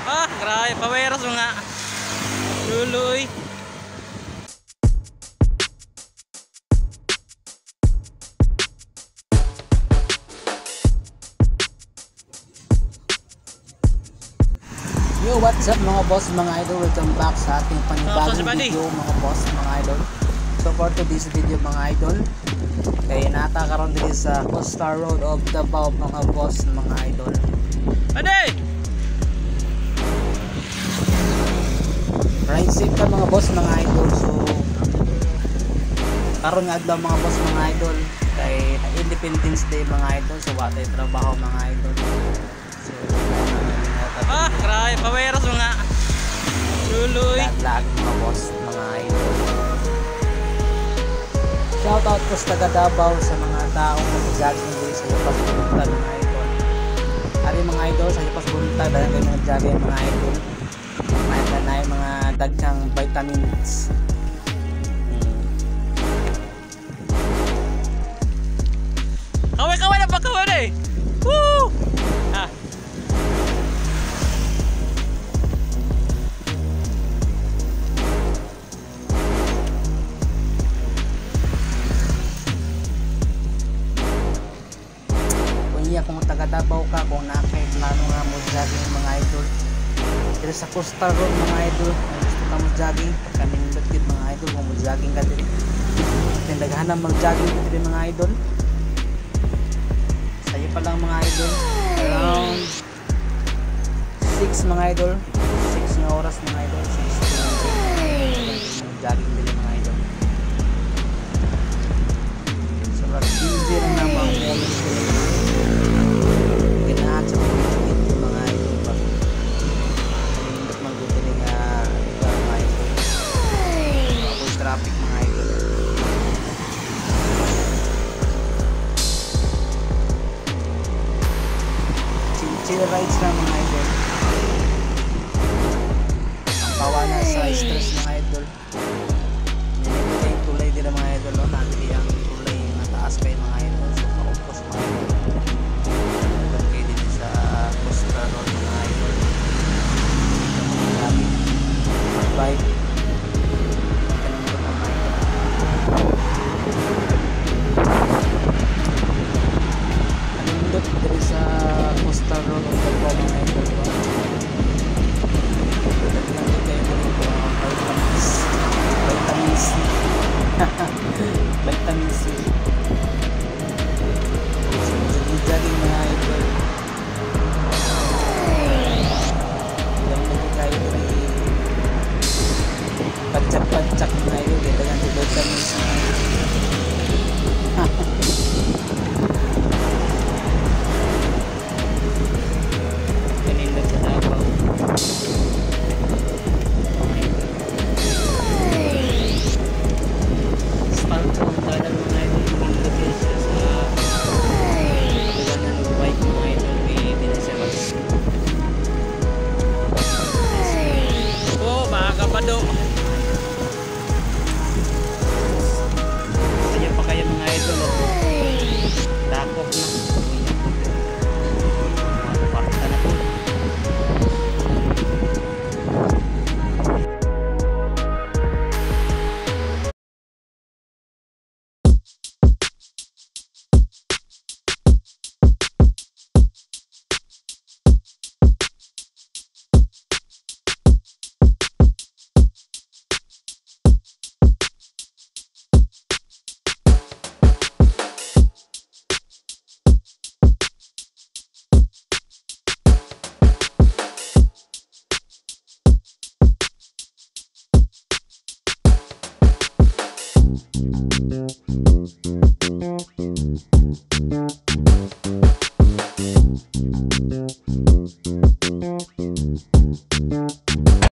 Grabe, paweros mo nga. Luloy. Yo, what's up mga boss, mga idol? Welcome back sa ating panibagong video mga boss, mga idol. So for today's video mga idol, kaya natakaroon din sa Costa Road of Davao mga boss, mga idol. Ade! Ride safe ka mga boss, mga idol. So karon nga adlaw mga boss, mga idol, kay Independence Day mga idol. So watay trabaho mga idol. So grabe, paweros mo nga. Luloy. Lag mga boss, mga idol. Shoutout po sa taga Davao sa mga taong nag-jogging din sa Yapas Buntag mga idol. Ari mga idol, sa Yapas Buntag dahil kayo mga jogging mga idol. Mayroon na yung mga daghang vitamins. Kaway na pagkawan eh. Woo! Kung taga Davao ka, kung nakaplano nga mo jogging mga idol dito sa Costa Road mga idol, kung gusto ka mo jogging, pagkanindot yun mga idol, kung mo jogging ka dito tindaghanang mag jogging dito mga idol. Sayo pa lang mga idol, around 6 mga idol, 6 na oras mga idol, 6 jogging dito mga idol. So mas easy rin na mga moments dito at sa mga idol pa kalimut magbuti nga mga idol full traffic mga idol. Chill rides lang mga idol, ang kawalan sa stress mga idol. Nilipit yung tulay din mga idol, nanti ang tulay na taas kayo mga idol. So paupos mga idol.